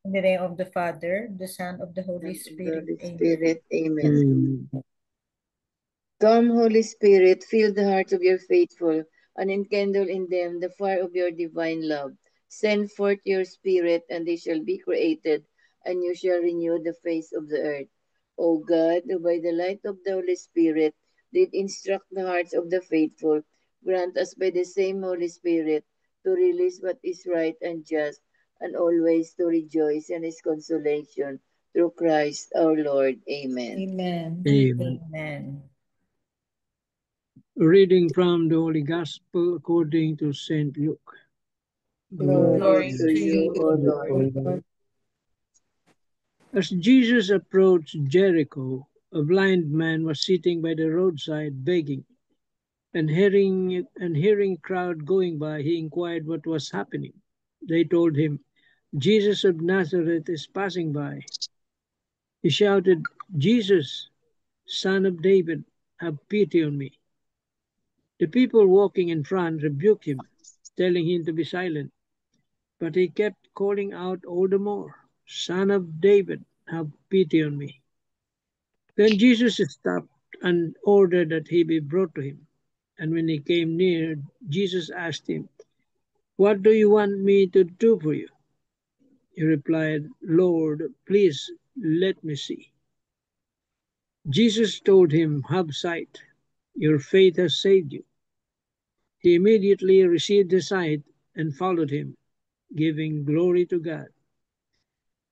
In the name of the Father, the Son, of the Holy Spirit. Holy Amen. Spirit. Amen. Amen. Come, Holy Spirit, fill the hearts of your faithful, and enkindle in them the fire of your divine love. Send forth your Spirit, and they shall be created, and you shall renew the face of the earth. O God, who by the light of the Holy Spirit did instruct the hearts of the faithful, grant us by the same Holy Spirit to release what is right and just, and always to rejoice in his consolation. Through Christ our Lord. Amen. Amen. Amen. Amen. Reading from the Holy Gospel according to St. Luke. Glory To to you, you, O O Lord. Lord. As Jesus approached Jericho, a blind man was sitting by the roadside begging, and hearing crowd going by, he inquired what was happening. They told him, Jesus of Nazareth is passing by. He shouted, Jesus, Son of David, have pity on me. The people walking in front rebuked him, telling him to be silent. But he kept calling out all the more, Son of David, have pity on me. Then Jesus stopped and ordered that he be brought to him. And when he came near, Jesus asked him, What do you want me to do for you? He replied, Lord, please let me see. Jesus told him, Have sight. Your faith has saved you. He immediately received the sight and followed him, giving glory to God.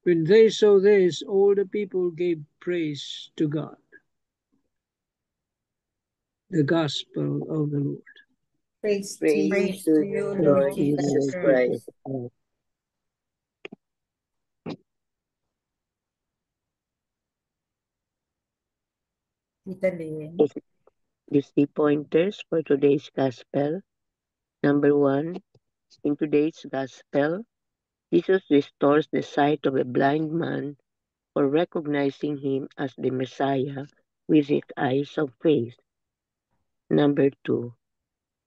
When they saw this, all the people gave praise to God. The Gospel of the Lord. Praise Praise to to you, you, Lord Lord You, Jesus Jesus Lord Christ. Christ. Jesus Christ. Tita Lynn. The key pointers for today's Gospel. Number 1, in today's Gospel, Jesus restores the sight of a blind man for recognizing him as the Messiah with his eyes of faith. Number 2,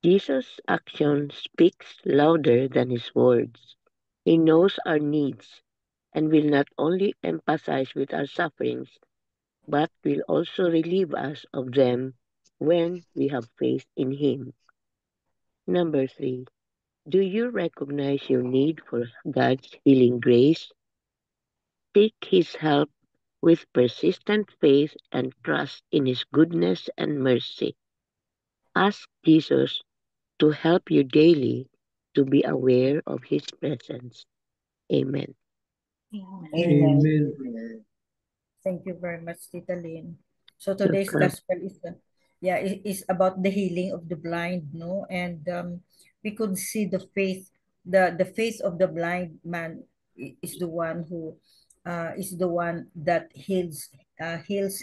Jesus' action speaks louder than his words. He knows our needs and will not only empathize with our sufferings, but will also relieve us of them when we have faith in him. Number 3, do you recognize your need for God's healing grace? Seek His help with persistent faith and trust in His goodness and mercy. Ask Jesus to help you daily to be aware of His presence. Amen. Amen. Amen. Amen. Thank you very much, Tita Lynn. So today's Welcome. gospel is about the healing of the blind, no? And we could see the faith, the faith of the blind man is the one who is the one that heals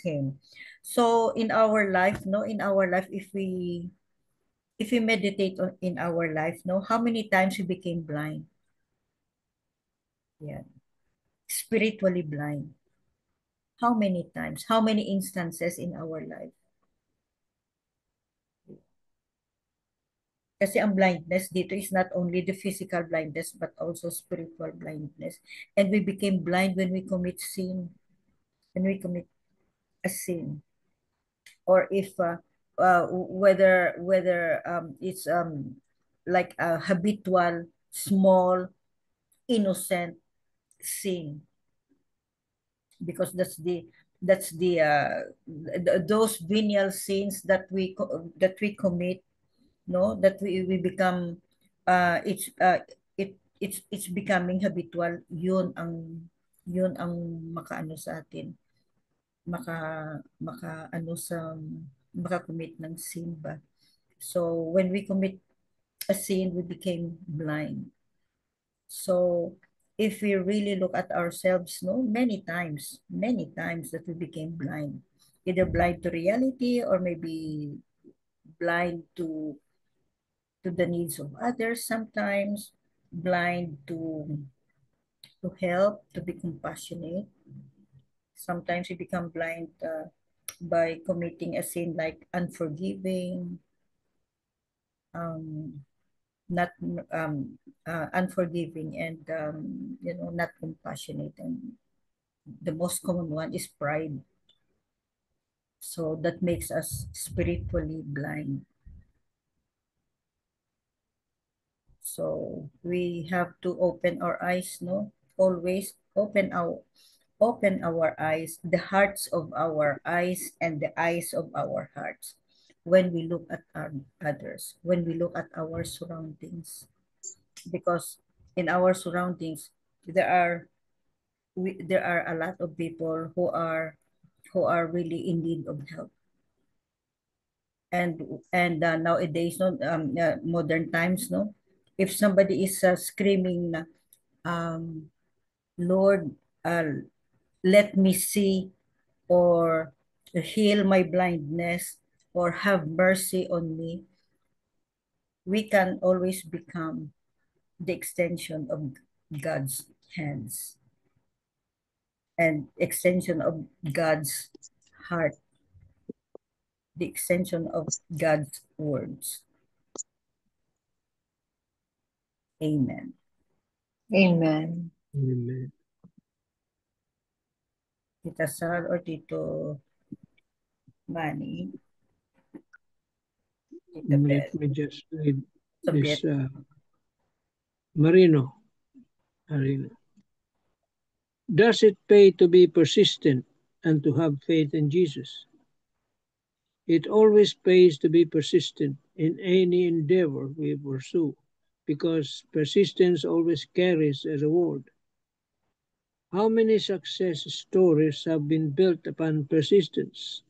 him. So in our life, no, in our life, if we meditate in our life, no, how many times we became blind? Yeah, spiritually blind. How many times? How many instances in our life? Kasi ang blindness dito is not only the physical blindness but also spiritual blindness. And we became blind when we commit sin, when we commit a sin. Or if whether it's like a habitual, small, innocent sin, because those venial sins that we commit, no, that we become it's becoming habitual. Yun ang makaano sa atin, maka makaano sa makakommit ng sin ba. So when we commit a sin, we became blind. So if we really look at ourselves, no, many times that we became blind, either blind to reality or maybe blind to the needs of others, sometimes blind to help, to be compassionate. Sometimes we become blind by committing a sin like unforgiving, um, not unforgiving, and not compassionate. And the most common one is pride. So that makes us spiritually blind. So we have to open our eyes, no? Always open our eyes, the hearts of our eyes and the eyes of our hearts when we look at others, when we look at our surroundings. Because in our surroundings, there are there are a lot of people who are really in need of help. And nowadays, no, modern times, no, if somebody is screaming na, um, Lord, let me see, or heal my blindness, or have mercy on me, we can always become the extension of God's hands and extension of God's heart, the extension of God's words. Amen. Amen. Amen. Tita Sal or Tito Manny? Tita Let Beth? me just read Soviet? this Marino. Does it pay to be persistent and to have faith in Jesus? It always pays to be persistent in any endeavor we pursue, because persistence always carries a reward. How many success stories have been built upon persistence?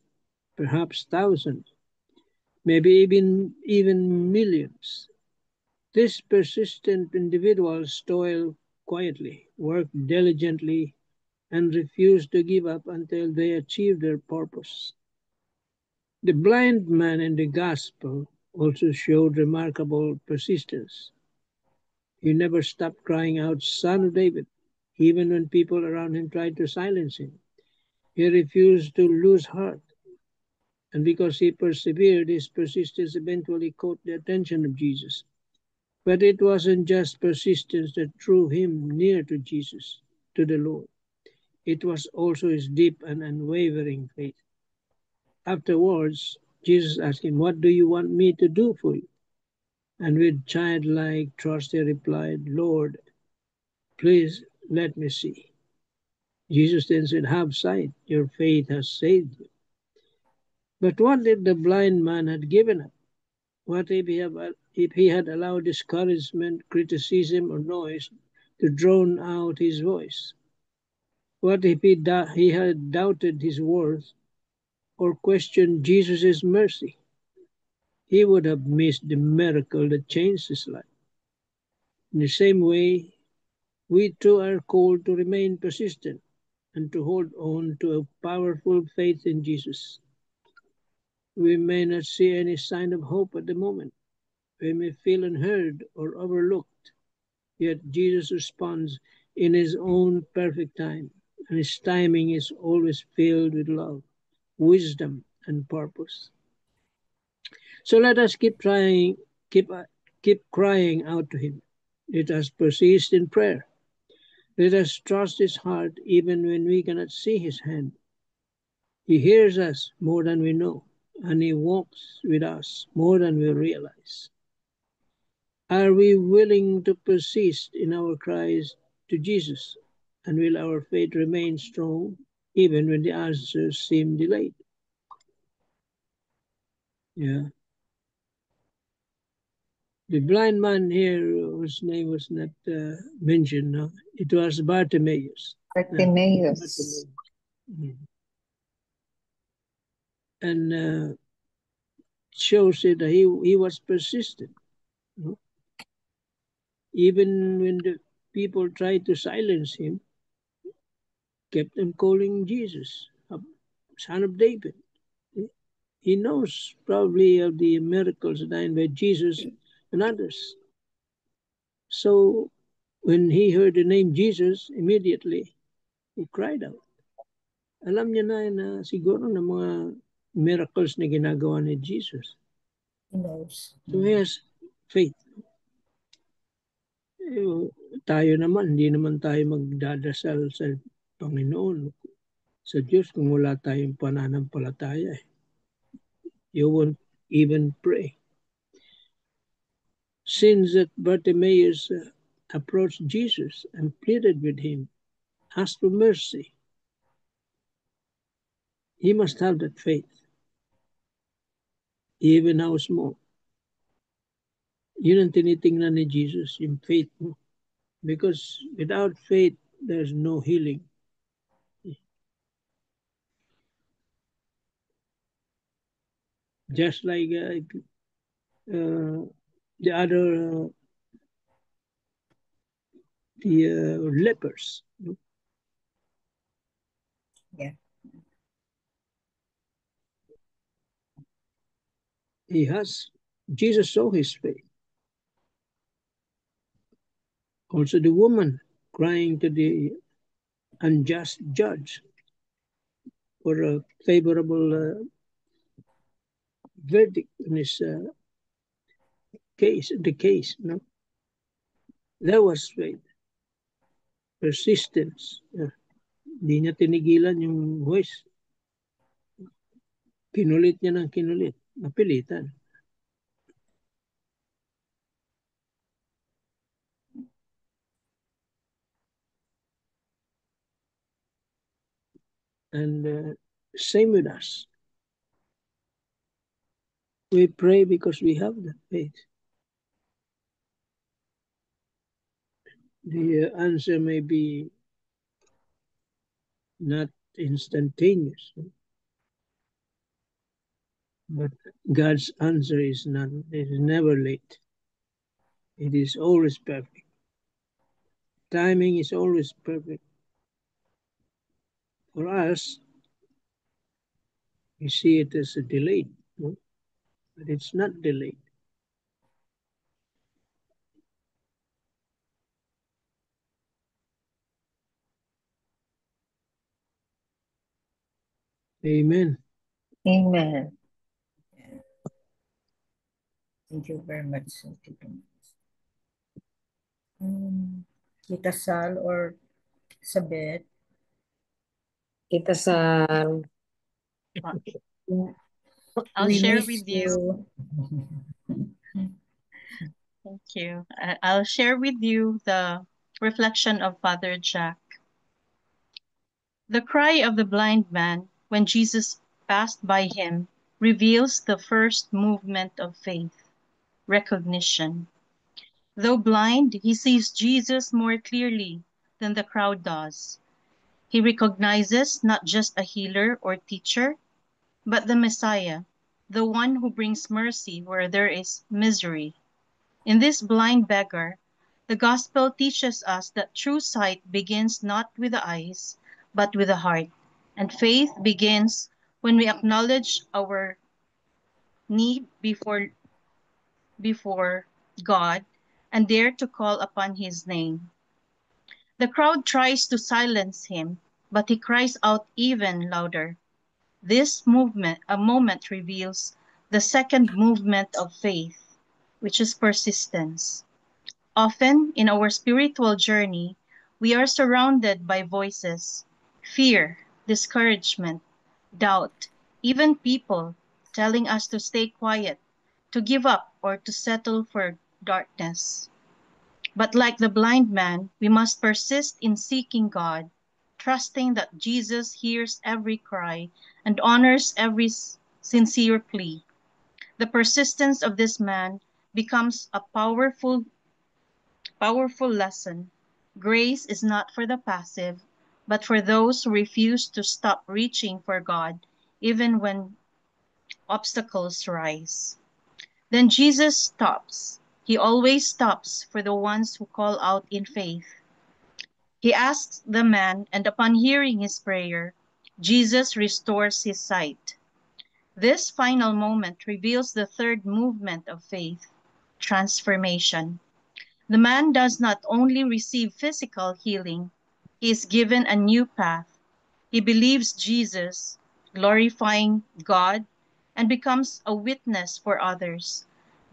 Perhaps thousands, maybe even millions. These persistent individuals toil quietly, work diligently, and refuse to give up until they achieve their purpose. The blind man in the gospel also showed remarkable persistence. He never stopped crying out, "Son of David," even when people around him tried to silence him. He refused to lose heart, and because he persevered, his persistence eventually caught the attention of Jesus. But it wasn't just persistence that drew him near to Jesus, to the Lord. It was also his deep and unwavering faith. Afterwards, Jesus asked him, "What do you want me to do for you?" And with childlike trust he replied, "Lord, please let me see." Jesus then said, "Have sight, your faith has saved you." But what if the blind man had given up? What if he had allowed discouragement, criticism, or noise to drown out his voice? What if he had doubted his worth or questioned Jesus' mercy? He would have missed the miracle that changed his life. In the same way, we too are called to remain persistent and to hold on to a powerful faith in Jesus. We may not see any sign of hope at the moment. We may feel unheard or overlooked, yet Jesus responds in his own perfect time, and his timing is always filled with love, wisdom, and purpose. So let us keep, keep crying out to him. Let us persist in prayer. Let us trust his heart even when we cannot see his hand. He hears us more than we know, and he walks with us more than we realize. Are we willing to persist in our cries to Jesus? And will our faith remain strong even when the answers seem delayed? Yeah. The blind man here, whose name was not mentioned, no? It was Bartimaeus. Bartimaeus. Mm. And shows it that he was persistent. No? Even when the people tried to silence him, kept on calling Jesus, Son of David. He knows probably of the miracles done by Jesus and others. So when he heard the name Jesus, immediately he cried out. Alam niya na siguro na mga miracles na ginagawa ni Jesus. He knows. So he has faith. tayo naman, hindi naman tayo magdadasal sa Panginoon, sa Diyos, kung wala tayong pananampalataya. You won't even pray. Since that Bartimaeus approached Jesus and pleaded with him, asked for mercy, he must have that faith, even how small. Yun ang tinitingnan ni Jesus, yung faith mo. Because without faith, there's no healing. Just like the other, the lepers. Yeah. Jesus saw his faith. Also the woman crying to the unjust judge for a favorable verdict in his case, no? That was faith. Persistence. Hindi niya tinigilan yung voice. Kinulit niya ng kinulit. Napilitan. And same with us. We pray because we have that faith. The answer may be not instantaneous, but God's answer is never late. It is always perfect. Timing is always perfect. For us, we see it as a delayed, no? But it's not delayed. Amen. Amen. Thank you very much. Kita Sal or Sabet? Kita Sal. I'll We share miss with you. Thank you. I'll share with you the reflection of Father Jack. The cry of the blind man when Jesus passed by him reveals the first movement of faith, recognition. Though blind, he sees Jesus more clearly than the crowd does. He recognizes not just a healer or teacher, but the Messiah, the one who brings mercy where there is misery. In this blind beggar, the gospel teaches us that true sight begins not with the eyes, but with the heart. And faith begins when we acknowledge our need before God and dare to call upon his name. The crowd tries to silence him, but he cries out even louder. This moment reveals the second movement of faith, which is persistence. Often in our spiritual journey, we are surrounded by voices, fear, discouragement, doubt, even people telling us to stay quiet, to give up, or to settle for darkness. But like the blind man, we must persist in seeking God, trusting that Jesus hears every cry and honors every sincere plea. The persistence of this man becomes a powerful lesson. Grace is not for the passive, but for those who refuse to stop reaching for God, even when obstacles rise. Then Jesus stops. He always stops for the ones who call out in faith. He asks the man, and upon hearing his prayer, Jesus restores his sight. This final moment reveals the third movement of faith, transformation. The man does not only receive physical healing, he is given a new path. He believes Jesus, glorifying God, and becomes a witness for others.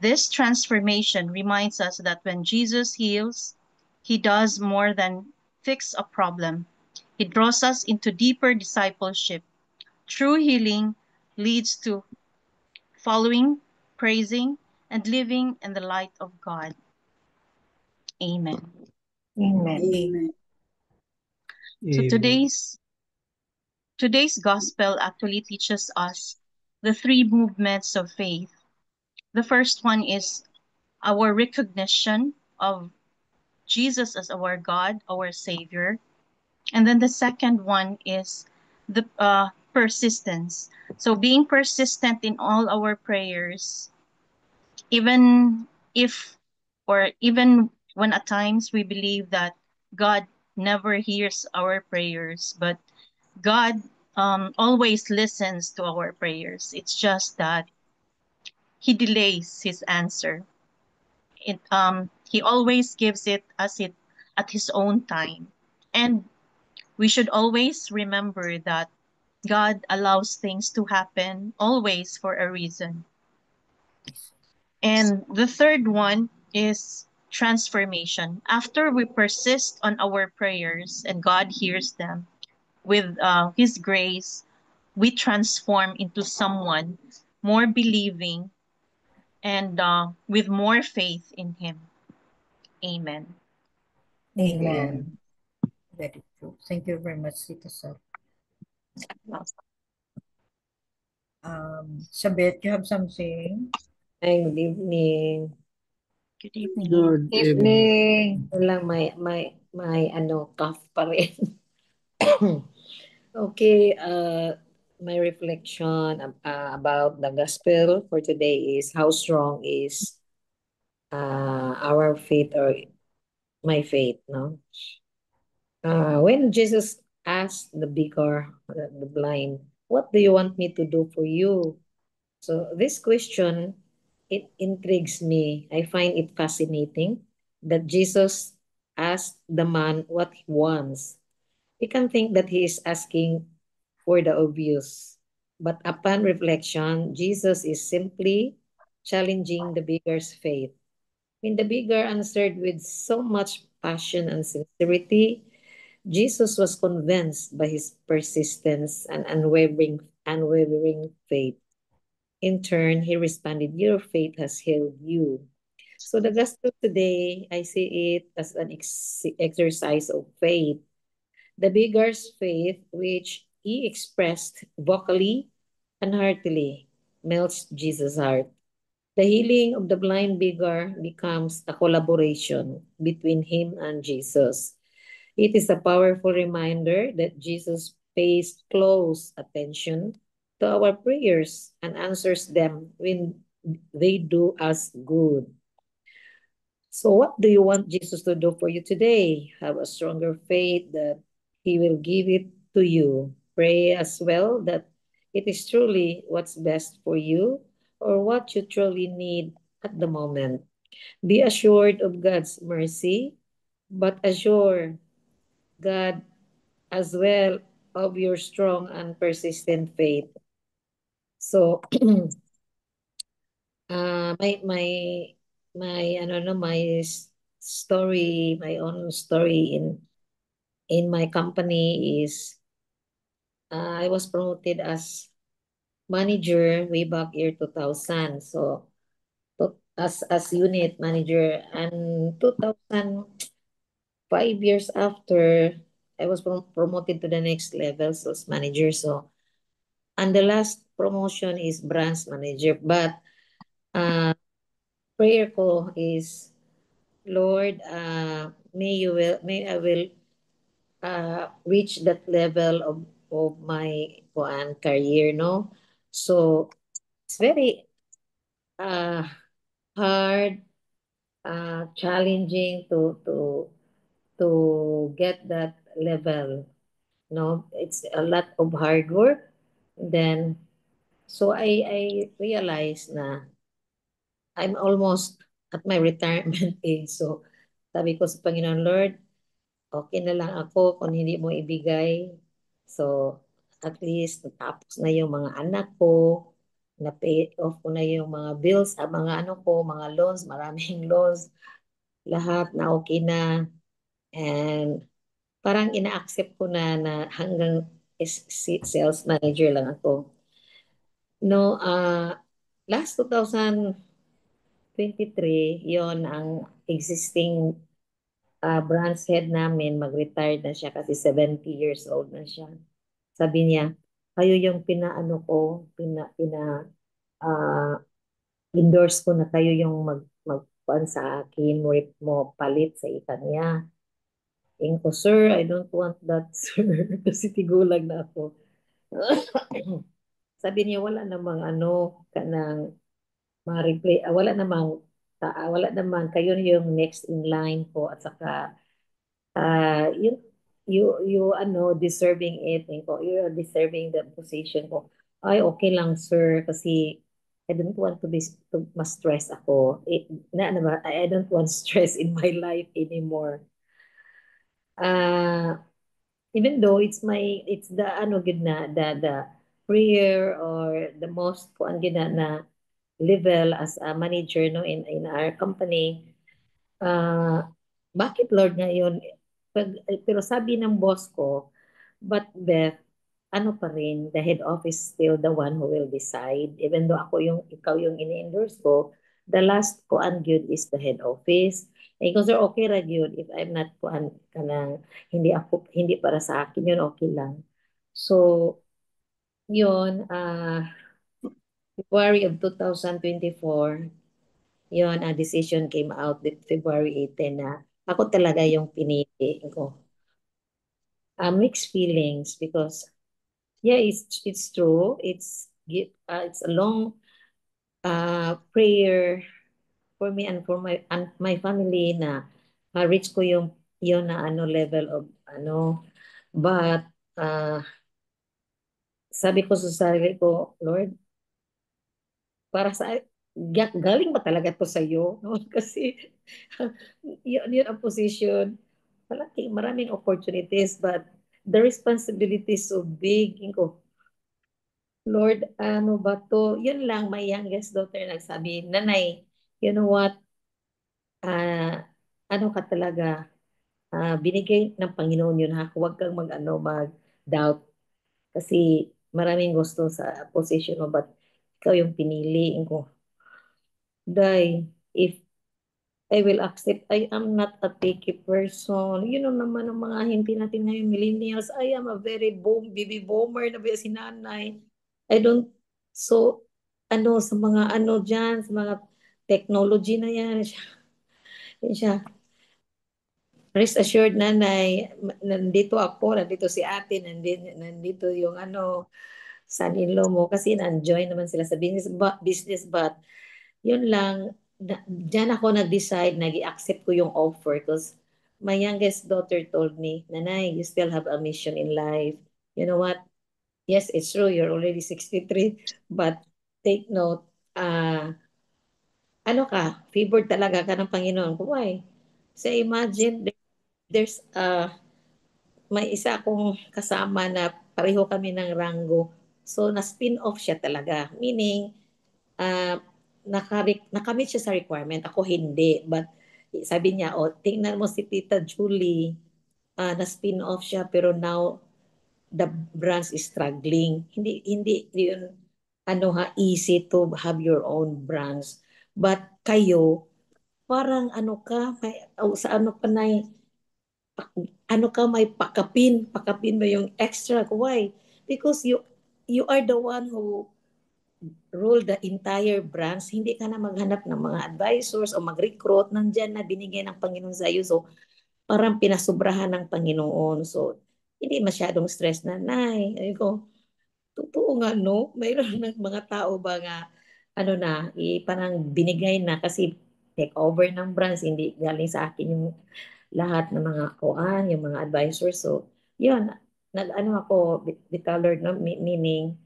This transformation reminds us that when Jesus heals, He does more than fix a problem. He draws us into deeper discipleship. True healing leads to following, praising, and living in the light of God. Amen. Amen. Amen. So Amen. today's gospel actually teaches us the three movements of faith. The first one is our recognition of Jesus as our God, our Savior. And then the second one is the persistence. So being persistent in all our prayers, even if, or even when at times we believe that God never hears our prayers, but God always listens to our prayers. It's just that He delays His answer. He always gives it at His own time. And we should always remember that God allows things to happen always for a reason. And the third one is transformation. After we persist on our prayers and God hears them with His grace, we transform into someone more believing and with more faith in Him. Amen. Amen. Very true. Thank you very much, Tita Sal. Sabet, you have something? Ay, good evening. Good evening. Good evening. Evening. Lang may cough pa rin. Okay, my reflection about the gospel for today is how strong is our faith or my faith, no? When Jesus asked the beggar, the blind, what do you want me to do for you? So this question, it intrigues me. I find it fascinating that Jesus asked the man what he wants. We can think that he is asking for the obvious. But upon reflection, Jesus is simply challenging the beggar's faith. When the beggar answered with so much passion and sincerity, Jesus was convinced by his persistence and unwavering faith. In turn, he responded, your faith has healed you. So the gospel today, I see it as an exercise of faith. The beggar's faith, which he expressed vocally and heartily, melts Jesus' heart. The healing of the blind beggar becomes a collaboration between him and Jesus. It is a powerful reminder that Jesus pays close attention to our prayers and answers them when they do us good. So, what do you want Jesus to do for you today? Have a stronger faith that He will give it to you. Pray as well that it is truly what's best for you or what you truly need at the moment. Be assured of God's mercy, but assure God as well of your strong and persistent faith. So, my ano no my story, my own story in my company is I was promoted as manager way back year 2000. So as unit manager, and 2000 5 years after, I was promoted to the next level, sales manager. So, and the last promotion is branch manager. But prayer ko is, Lord, may I will reach that level of my career, no? So it's very uh, hard, challenging to get that level. No, it's a lot of hard work. Then, so I realized na I'm almost at my retirement age. So, sabi ko sa Panginoon, Lord, okay na lang ako kung hindi mo ibigay. So, at least natapos na yung mga anak ko, na-pay off ko na yung mga bills, mga ano ko, mga loans, maraming loans, lahat na okay na. And parang ina-accept ko na hanggang sales manager lang ako. No, last 2023, yon ang existing branch head namin, mag-retire na siya kasi 70 years old na siya. Sabi niya, kayo yung pinaano ko, ah, endorse ko na kayo yung magpuan sa akin, mo palit sa kanya. Tingin ko, sir, I don't want that, sir. Kasi tigulag na ako. Sabi niya, wala namang kanang ma-replay, wala namang kayo yung next in line ko at saka you deserving it ko, you're deserving the position ko. Ay, okay lang sir kasi I don't want to ma-stress ako. I don't want stress in my life anymore. Uh, Even though it's the good na the prayer or the most kuan gid na level as a manager no in our company. Bakit Lord ngayon? Pero sabi ng boss ko, but Beth, ano pa rin, the head office still the one who will decide. Even though ikaw yung ini-endorse ko, the last ko ang good is the head office. Eh, kung sir, okay ra yun, if I'm not kuan kanang hindi para sa akin yun, okay lang. So, yun, February of 2024, yun, a decision came out with February 18 na ako talaga yung pinili ko. Mixed feelings because yeah, it's true. It's a long prayer for me and for my family na ma-reach ko yung na level of but uh, sabi ko sa sarili ko, Lord, para sa galing ba talaga to sa iyo no? Kasi yun ang position, maraming opportunities but the responsibility is so big. Ko, Lord, ano ba to? Yun lang, my youngest daughter nagsabi, Nanay, you know what? Ano ka talaga? Binigay ng Panginoon yun ha. Huwag kang mag-doubt. Kasi maraming gusto sa position mo, but ikaw yung pinili ko. Day, if I will accept, I am not a picky person. You know naman ang mga hindi natin ngayon, millennials, I am a very baby boomer na si nanay. I don't, so, sa mga dyan, sa mga technology na yan, siya, rest assured nanay, nandito ako, nandito si ate, nandito yung son-in-law mo, kasi na-join naman sila sa business but yun lang, dyan ako nag-decide, nag-accept ko yung offer because my youngest daughter told me, Nanay, you still have a mission in life. You know what? Yes, it's true, you're already 63, but take note, favored talaga ka ng Panginoon. Why? So imagine, there's may isa akong kasama na pareho kami ng ranggo. So, na-spin off siya talaga. Meaning, nakamit siya sa requirement. Ako hindi. But sabi niya, tingnan mo si Tita Julie, na-spin off siya pero now the branch is struggling. Hindi yun easy to have your own branch. But kayo, parang sa pa na may pakapin ba yung extra? Why? Because you are the one who rule the entire branch, hindi ka na maghanap ng mga advisors o mag-recruit, nandyan na binigay ng Panginoon sa iyo. So, parang pinasubrahan ng Panginoon. So, hindi masyadong stress na, Nay, ayun ko, totoo nga, no? Mayroon ng mga tao ba nga, parang binigay na kasi take over ng branch, hindi galing sa akin yung lahat ng mga kuan, yung mga advisors. So, yun, ako, the no? Meaning,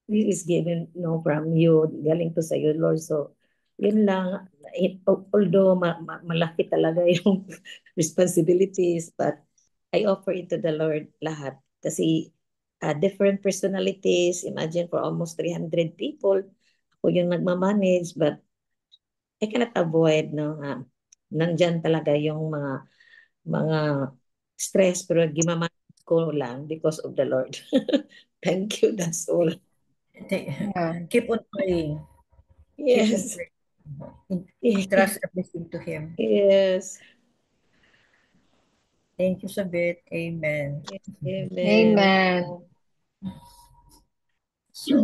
this is given from you, galing to sa iyo, Lord. So, yun lang. Although malaki talaga yung responsibilities, but I offer it to the Lord lahat. Kasi different personalities, imagine for almost 300 people, ako yung nagmamanage, but I cannot avoid, no, nandyan talaga yung mga mga stress, pero gimamanage ko lang because of the Lord. Thank you. That's all. Yeah. Keep on praying. Keep on Yes. praying. Entrust everything to Him. Yes. Thank you, Sabit. Amen. Amen. Amen. So,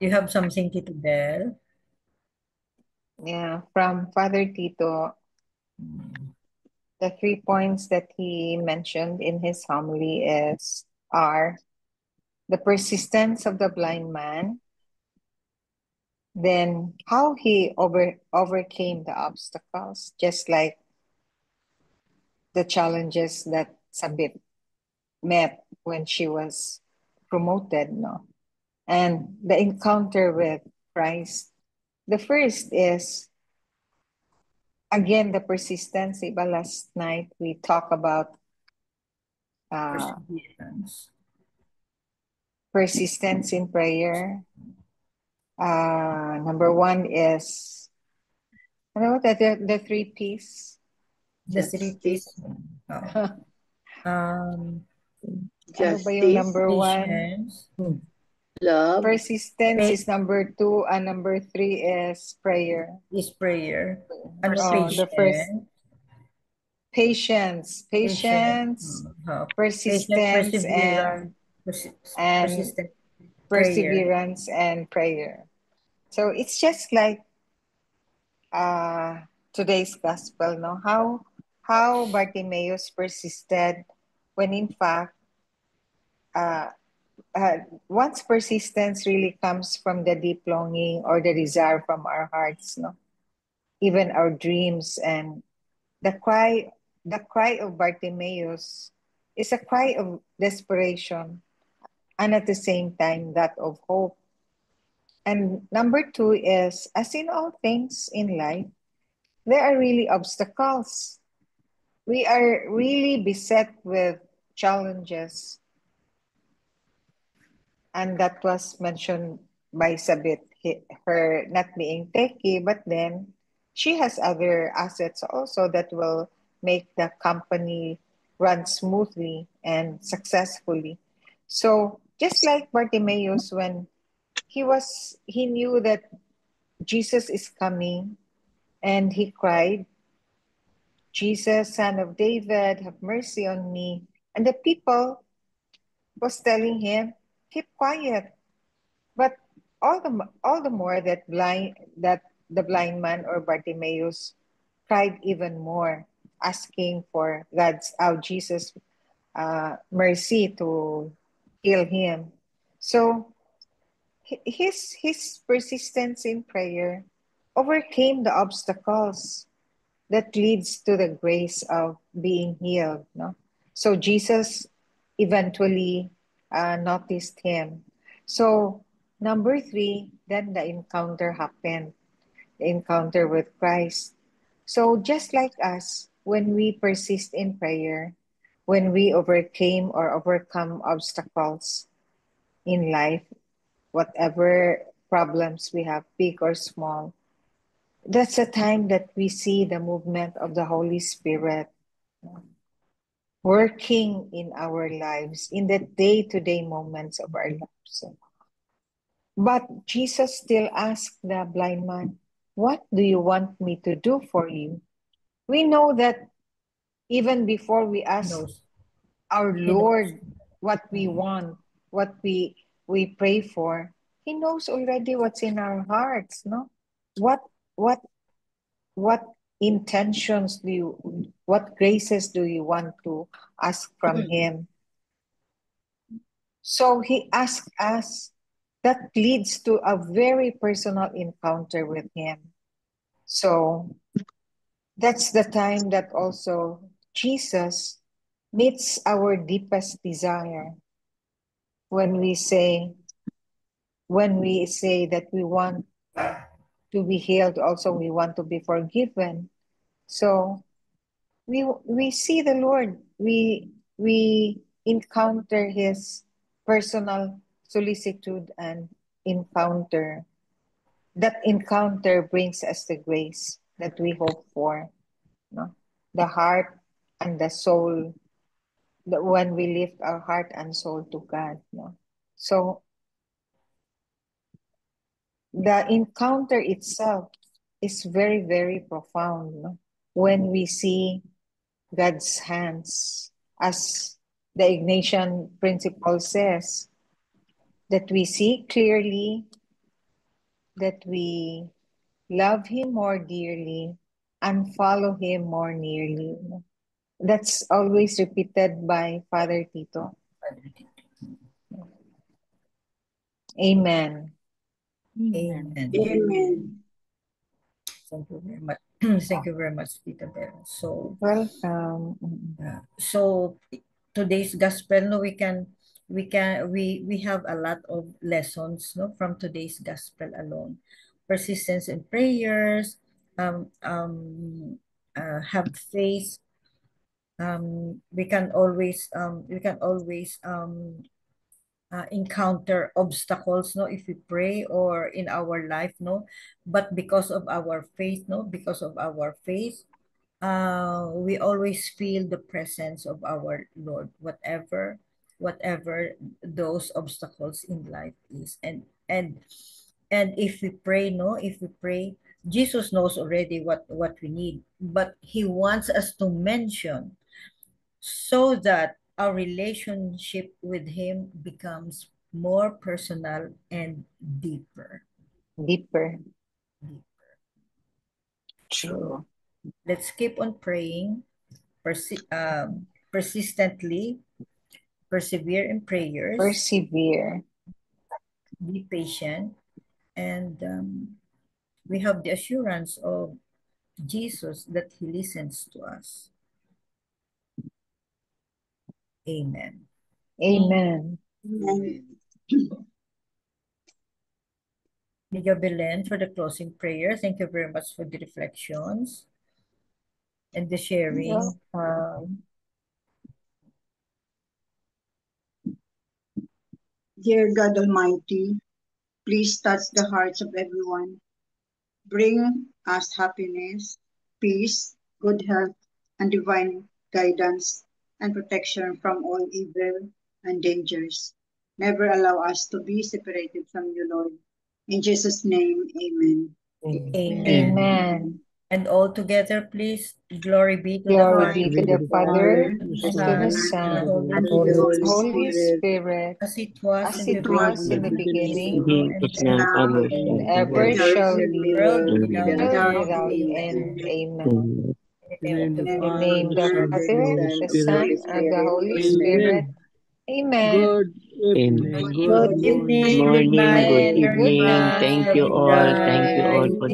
you have something, Tito Bell? Yeah, from Father Tito, the 3 points that he mentioned in his homily are the persistence of the blind man, then how he overcame the obstacles, just like the challenges that Sabit met when she was promoted, no? And the encounter with Christ. The first is, again, the persistence. Iba last night we talked about Perseverance. persistence in prayer. Number one is, ano ba, the three P's? The three P's. Justice. Ano ba yung Justice. number one? Patience. Love. Persistence is number two, and number three is prayer. Is prayer. Ano The first, patience? patience, persistence, and persistent perseverance and prayer. So it's just like today's gospel, no? How Bartimaeus persisted when in fact once persistence really comes from the deep longing or the desire from our hearts, no? Even our dreams, and the cry of Bartimaeus is a cry of desperation and at the same time that of hope. And number two is, as in all things in life, there are really obstacles. We are really beset with challenges. And that was mentioned by Sabit, her not being techie, but then she has other assets also that will make the company run smoothly and successfully. So just like Bartimaeus, when he knew that Jesus is coming, and he cried, Jesus, Son of David, have mercy on me. And the people was telling him, keep quiet. But all the more that the blind man or Bartimaeus cried even more, asking for Jesus mercy to heal him. So his persistence in prayer overcame the obstacles that leads to the grace of being healed. No? So Jesus eventually noticed him. So number three, then the encounter happened, the encounter with Christ. So just like us, when we persist in prayer, when we overcame or overcome obstacles in life, whatever problems we have, big or small, that's a time that we see the movement of the Holy Spirit working in our lives, in the day-to-day moments of our lives. But Jesus still asked the blind man, what do you want me to do for you? We know that even before we ask our Lord what we want, what we pray for, He knows already what's in our hearts, no? What intentions what graces do you want to ask from Him? So He asked us. That leads to a very personal encounter with Him. So that's the time that also Jesus meets our deepest desire when we say that we want to be healed, also we want to be forgiven. So we see the Lord, we encounter His personal solicitude and encounter. That encounter brings us the grace that we hope for, no? The heart and the soul, when we lift our heart and soul to God. No? So the encounter itself is very, very profound. No? When we see God's hands, as the Ignatian principle says, that we see clearly, that we love Him more dearly, and follow Him more nearly. That's always repeated by Father Tito. Amen. Amen. Amen. Thank you very much. Thank you very much, Tita Bell. So, Welcome. so today's gospel, no, we have a lot of lessons, no, from today's gospel alone. Persistence in prayers, have faith. We can always encounter obstacles, no, if we pray or in our life, no, but because of our faith, no, because of our faith, we always feel the presence of our Lord, whatever those obstacles in life is. And if we pray, no, if we pray, Jesus knows already what we need, but He wants us to mention, so that our relationship with Him becomes more personal and deeper. Deeper. So let's keep on praying, persistently, persevere in prayers, Persevere. be patient, and we have the assurance of Jesus that He listens to us. Amen. Amen. Amen. Miguel Belen for the closing prayer. Thank you very much for the reflections and the sharing. Dear God Almighty, please touch the hearts of everyone. Bring us happiness, peace, good health, and divine guidance and protection from all evil and dangers. Never allow us to be separated from you, Lord. In Jesus' name, amen. Amen. Amen. And all together, please, glory be to the Glory Father, be to the Father, and and to the Son, and And to the the Holy Holy Spirit, Spirit, as it was as in the it was in the beginning, beginning, now and It's ever, now Now ever and shall and ever be. ever shall shall be, world be, without Amen. world without without end. end. Amen. Amen. Amen. In In the the name name of of the the In the Father, name Father, of the the Son, Father, and the the Father, Holy Son, the and the Spirit. Son, Holy and the Spirit. Holy Spirit. Amen. Amen. Good evening. Amen. Good Good morning. morning, good Good evening. night. Thank you Good all. Thank you all night. for